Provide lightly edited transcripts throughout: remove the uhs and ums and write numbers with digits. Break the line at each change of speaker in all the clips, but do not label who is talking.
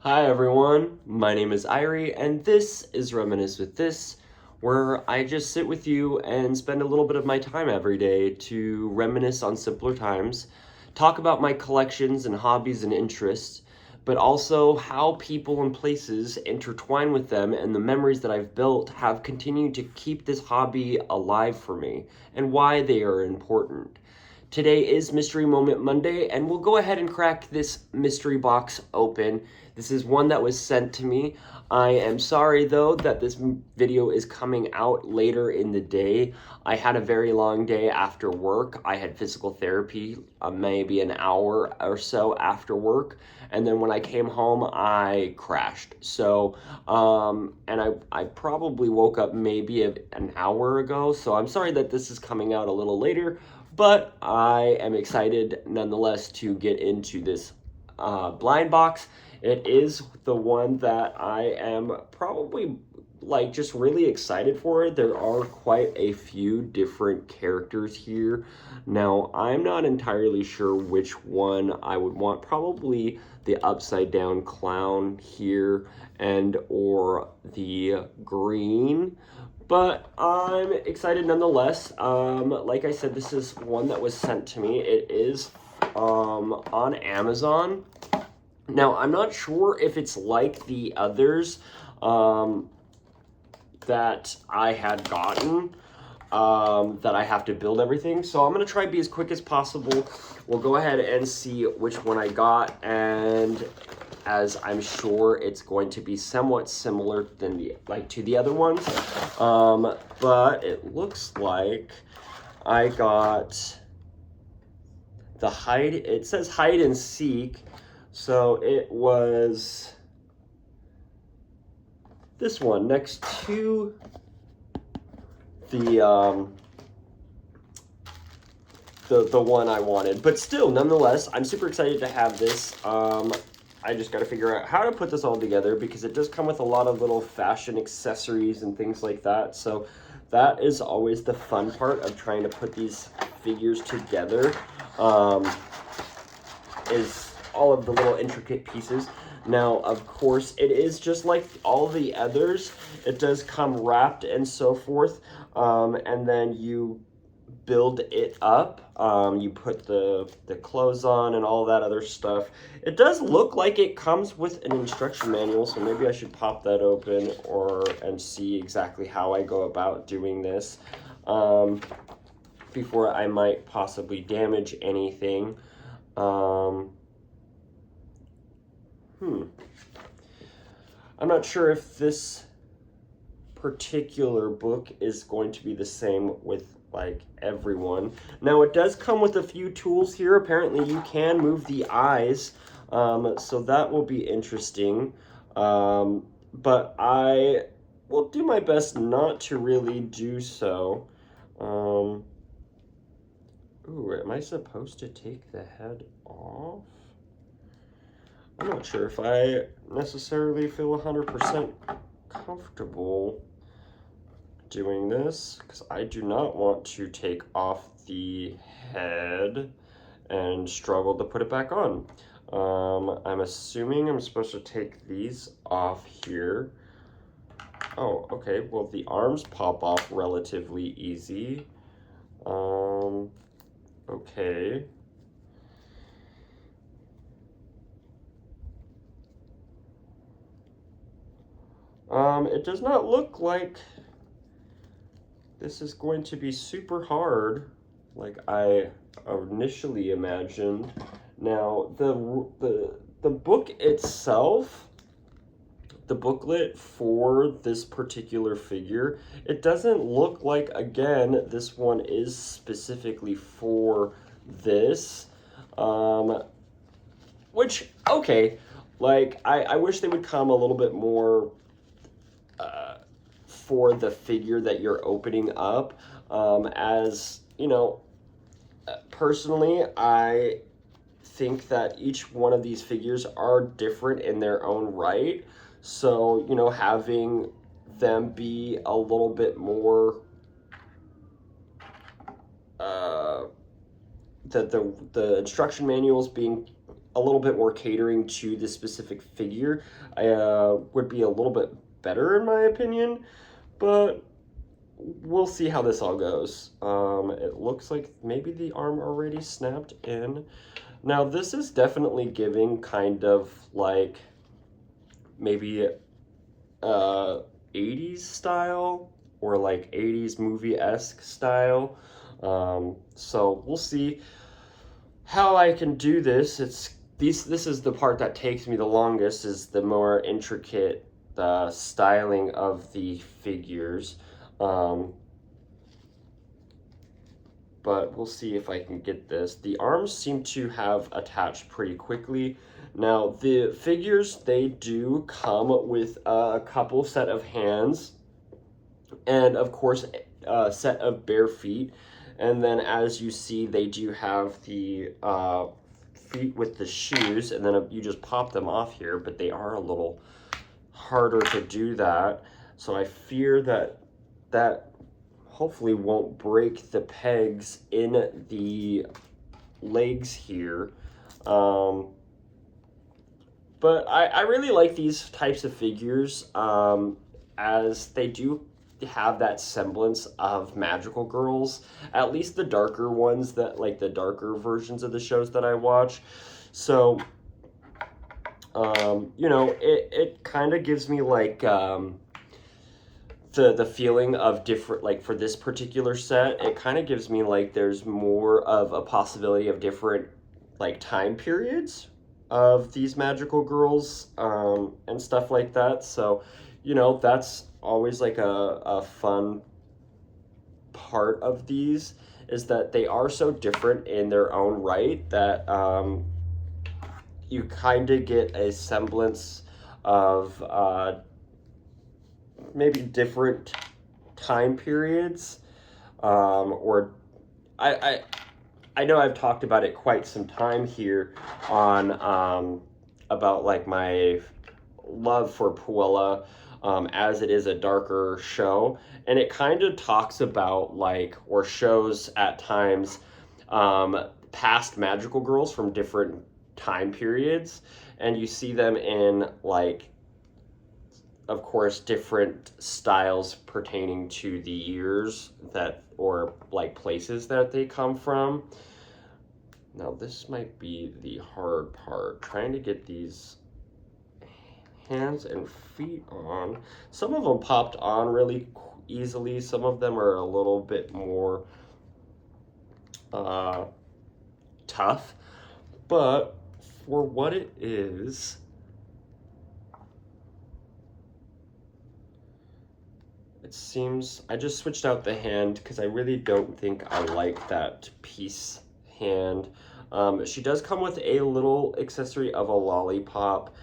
Hi everyone, my name is Ierie, and this is Reminisce with This, where I just sit with you and spend a little bit of my time every day to reminisce on simpler times, talk about my collections and hobbies and interests, but also how people and places intertwine with them and the memories that I've built have continued to keep this hobby alive for me and why they are important. Today is Mystery Moment Monday, and we'll go ahead and crack this mystery box open. This is one that was sent to me. I am sorry though that this video is coming out later in the day. I had a very long day after work. I had physical therapy maybe an hour or so after work, and then when I came home I crashed. And I probably woke up maybe an hour ago, so I'm sorry that this is coming out a little later, but I am excited nonetheless to get into this blind box. It is the one that I am probably just really excited for. There are quite a few different characters here. Now, I'm not entirely sure which one I would want. Probably the upside down clown here and or the green, but I'm excited nonetheless. Like I said, this is one that was sent to me. It is on Amazon. Now, I'm not sure if it's like the others that I had gotten, that I have to build everything. So I'm going to try to be as quick as possible. We'll go ahead and see which one I got, and as I'm sure it's going to be somewhat similar than to the other ones. But it looks like I got the hide. It says hide and seek. So it was this one next to the one I wanted. But still, nonetheless, I'm super excited to have this. I just got to figure out how to put this all together because it does come with a lot of little fashion accessories and things like that. So that is always the fun part of trying to put these figures together, is all of the little intricate pieces. Now, of course, it is just like all the others. It does come wrapped and so forth, and then you build it up. You put the clothes on and all that other stuff. It does look like it comes with an instruction manual, so maybe I should pop that open and see exactly how I go about doing this before I might possibly damage anything. I'm not sure if this particular book is going to be the same with everyone. Now, it does come with a few tools here. Apparently you can move the eyes, so that will be interesting, but I will do my best not to really do so. Ooh, am I supposed to take the head off? I'm not sure if I necessarily feel 100% comfortable doing this, because I do not want to take off the head and struggle to put it back on. I'm assuming I'm supposed to take these off here. Oh, okay, well the arms pop off relatively easy. Okay. It does not look like this is going to be super hard like I initially imagined. Now, the book itself, the booklet for this particular figure, it doesn't look like, again, this one is specifically for this, which, okay, I wish they would come a little bit more for the figure that you're opening up. As you know, personally, I think that each one of these figures are different in their own right. So, having them be a little bit more the instruction manuals being a little bit more catering to the specific figure would be a little bit better in my opinion, but we'll see how this all goes. It looks like maybe the arm already snapped in. Now this is definitely giving kind of like maybe 80s style or like 80s movie-esque style. So we'll see how I can do this. This is the part that takes me the longest, is the more intricate styling of the figures. But we'll see if I can get this. The arms seem to have attached pretty quickly. Now the figures, they do come with a couple set of hands and of course a set of bare feet. And then as you see, they do have the feet with the shoes, and then you just pop them off here, but they are a little harder to do that. So I fear that hopefully won't break the pegs in the legs here. But I really like these types of figures, as they do have that semblance of magical girls, at least the darker ones, that like the darker versions of the shows that I watch. So you know, it kind of gives me like the feeling of different, like for this particular set, it kind of gives me like there's more of a possibility of different like time periods of these magical girls and stuff like that. So you know, that's always like a fun part of these, is that they are so different in their own right that you kind of get a semblance of maybe different time periods, or I know I've talked about it quite some time here on about like my love for Puella, as it is a darker show, and it kind of talks about like, or shows at times past magical girls from different time periods, and you see them in like, of course, different styles pertaining to the years that, or like places that they come from. Now this might be the hard part, trying to get these hands and feet on. Some of them popped on really easily, some of them are a little bit more tough, but for what it is, it seems, I just switched out the hand because I really don't think I like that piece hand. She does come with a little accessory of a lollipop.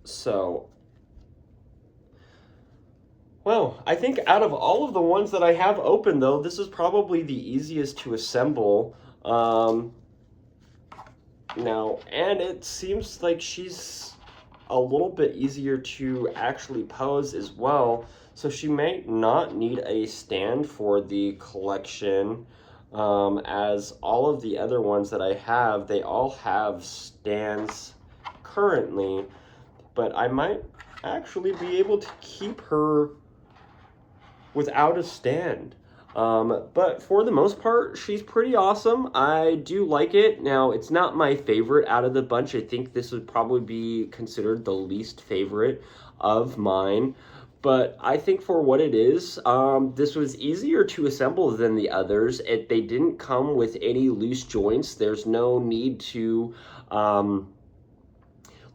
So, well, I think out of all of the ones that I have open, though, this is probably the easiest to assemble. Now, and it seems like she's a little bit easier to actually pose as well, so she may not need a stand for the collection, as all of the other ones that I have, they all have stands currently, but I might actually be able to keep her without a stand. But for the most part, she's pretty awesome. I do like it. Now, it's not my favorite out of the bunch. I think this would probably be considered the least favorite of mine. But I think for what it is, this was easier to assemble than the others. They didn't come with any loose joints. There's no need to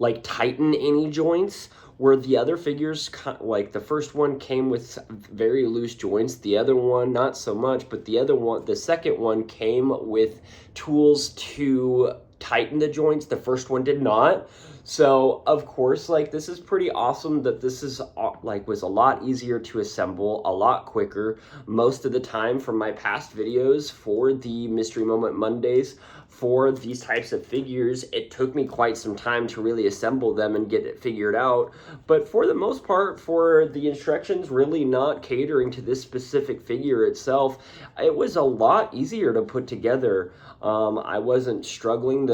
like tighten any joints, where the other figures, like the first one came with very loose joints, the other one not so much, but the second one came with tools to tighten the joints. The first one did not. So of course, like, this is pretty awesome that this is like was a lot easier to assemble, a lot quicker. Most of the time from my past videos for the Mystery Moment Mondays for these types of figures, it took me quite some time to really assemble them and get it figured out. But for the most part, for the instructions really not catering to this specific figure itself, it was a lot easier to put together. I wasn't struggling.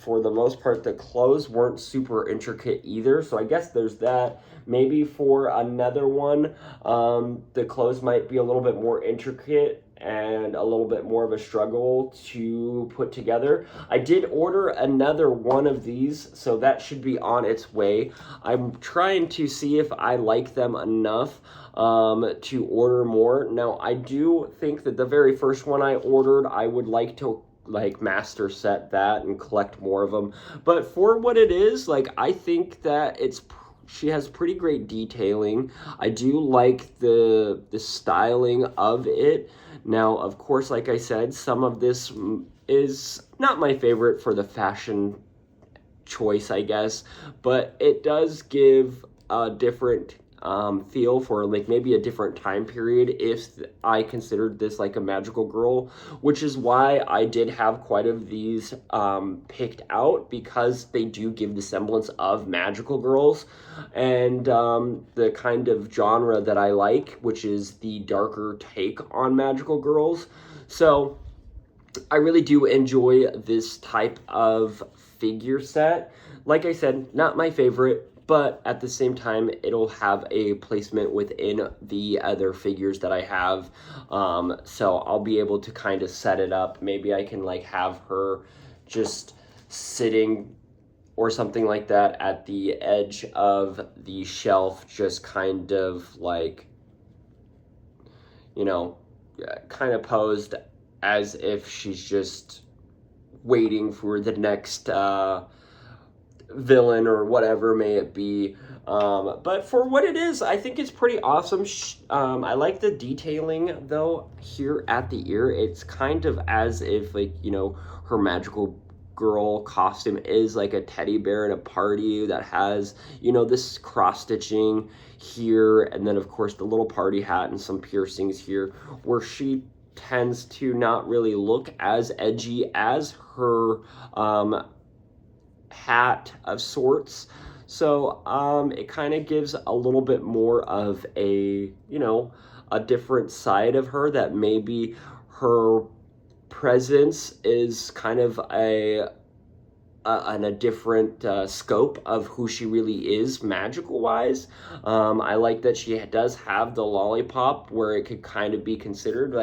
For the most part, the clothes weren't super intricate either. So I guess there's that. Maybe for another one, the clothes might be a little bit more intricate and a little bit more of a struggle to put together. I did order another one of these, so that should be on its way. I'm trying to see if I like them enough to order more. Now, I do think that the very first one I ordered, I would like to master set that and collect more of them. But for what it is, I think that she has pretty great detailing. I do like the styling of it. Now, of course, like I said, some of this is not my favorite for the fashion choice, I guess, but it does give a different feel for maybe a different time period if I considered this like a magical girl, which is why I did have quite of these picked out, because they do give the semblance of magical girls and the kind of genre that I like, which is the darker take on magical girls. So I really do enjoy this type of figure set. Like I said, not my favorite, but at the same time, it'll have a placement within the other figures that I have. So I'll be able to kind of set it up. Maybe I can have her just sitting or something like that at the edge of the shelf, just kind of kind of posed as if she's just waiting for the next villain or whatever may it be. But for what it is, I think it's pretty awesome. I like the detailing though here at the ear. It's kind of as if her magical girl costume is like a teddy bear in a party that has this cross stitching here, and then of course the little party hat and some piercings here, where she tends to not really look as edgy as her hat of sorts. So it kind of gives a little bit more of a a different side of her, that maybe her presence is kind of a different scope of who she really is magical wise. I like that she does have the lollipop, where it could kind of be considered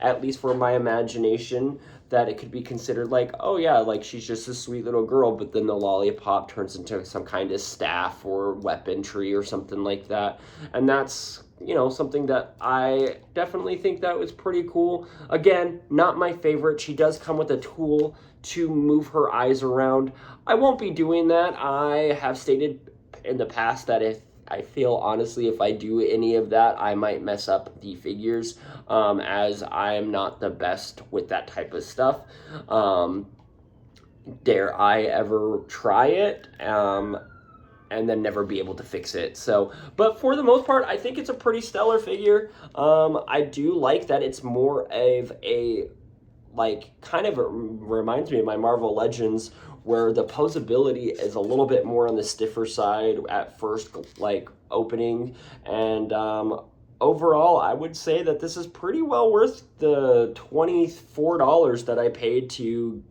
at least for my imagination, that it could be considered oh yeah, she's just a sweet little girl, but then the lollipop turns into some kind of staff or weaponry or something like that. And that's something that I definitely think that was pretty cool. Again, not my favorite. She does come with a tool to move her eyes around. I won't be doing that. I have stated in the past that if I feel honestly, if I do any of that, I might mess up the figures, as I am not the best with that type of stuff. Dare I ever try it? And then never be able to fix it. So, but for the most part, I think it's a pretty stellar figure. I do like that it's more of a, kind of reminds me of my Marvel Legends, where the posability is a little bit more on the stiffer side at first, opening. And overall, I would say that this is pretty well worth the $24 that I paid to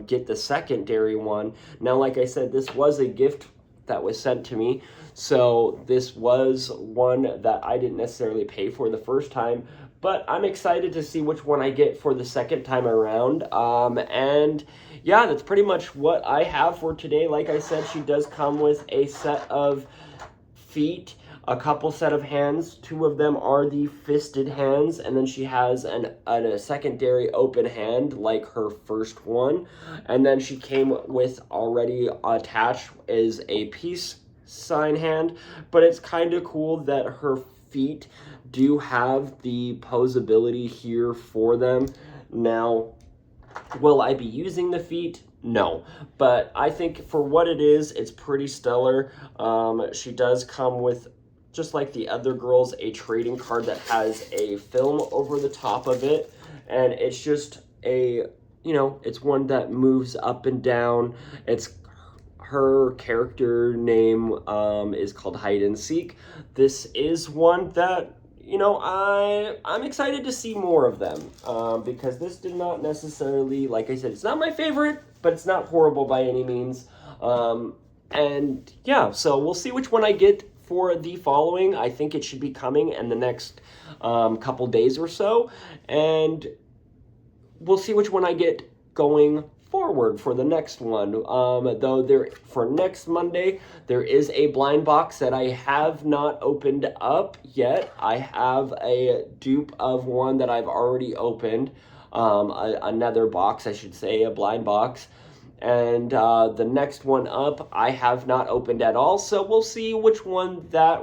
get the secondary one. Now, like I said, this was a gift that was sent to me, so this was one that I didn't necessarily pay for the first time, but I'm excited to see which one I get for the second time around. And yeah, that's pretty much what I have for today. Like I said, she does come with a set of feet, a couple set of hands. Two of them are the fisted hands, and then she has a secondary open hand like her first one. And then she came with already attached is a peace sign hand, but it's kind of cool that her feet do have the posability here for them. Now, will I be using the feet? No, but I think for what it is, it's pretty stellar. She does come with, just like the other girls, a trading card that has a film over the top of it, and it's just a you know, it's one that moves up and down. It's her character name is called Hide and Seek. This is one that, you know, I'm excited to see more of them because this did not necessarily, like I said, it's not my favorite, but it's not horrible by any means. And yeah, so we'll see which one I get for the following. I think it should be coming in the next couple days or so, and we'll see which one I get going forward for the next one. Though there, for next Monday, there is a blind box that I have not opened up yet. I have a dupe of one that I've already opened, another box, I should say, a blind box. And the next one up, I have not opened at all. So we'll see which one that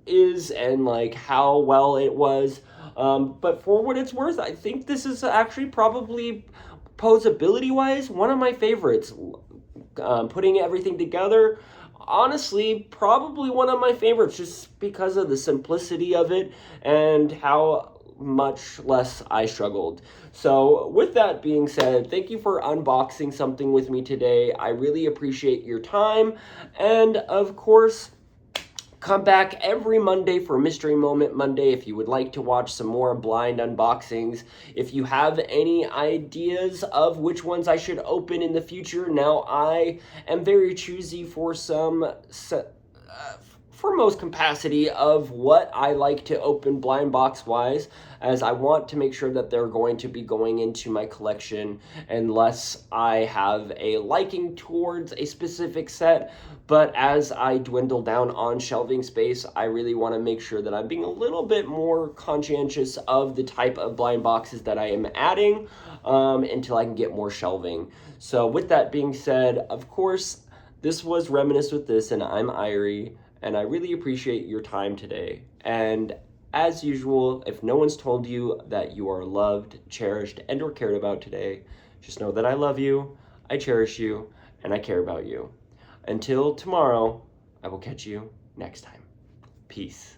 is and like how well it was. But for what it's worth, I think this is actually probably posability wise one of my favorites. Putting everything together, honestly, probably one of my favorites just because of the simplicity of it and how much less I struggled. So with that being said, thank you for unboxing something with me today. I really appreciate your time, and of course, come back every Monday for Mystery Moment Monday if you would like to watch some more blind unboxings. If you have any ideas of which ones I should open in the future, now I am very choosy for for most capacity of what I like to open blind box wise, as I want to make sure that they're going to be going into my collection unless I have a liking towards a specific set. But as I dwindle down on shelving space, I really want to make sure that I'm being a little bit more conscientious of the type of blind boxes that I am adding until I can get more shelving. So with that being said, of course, this was Reminisce with This, and I'm Ierie, and I really appreciate your time today. And as usual, if no one's told you that you are loved, cherished, and or cared about today, just know that I love you, I cherish you, and I care about you. Until tomorrow, I will catch you next time. Peace.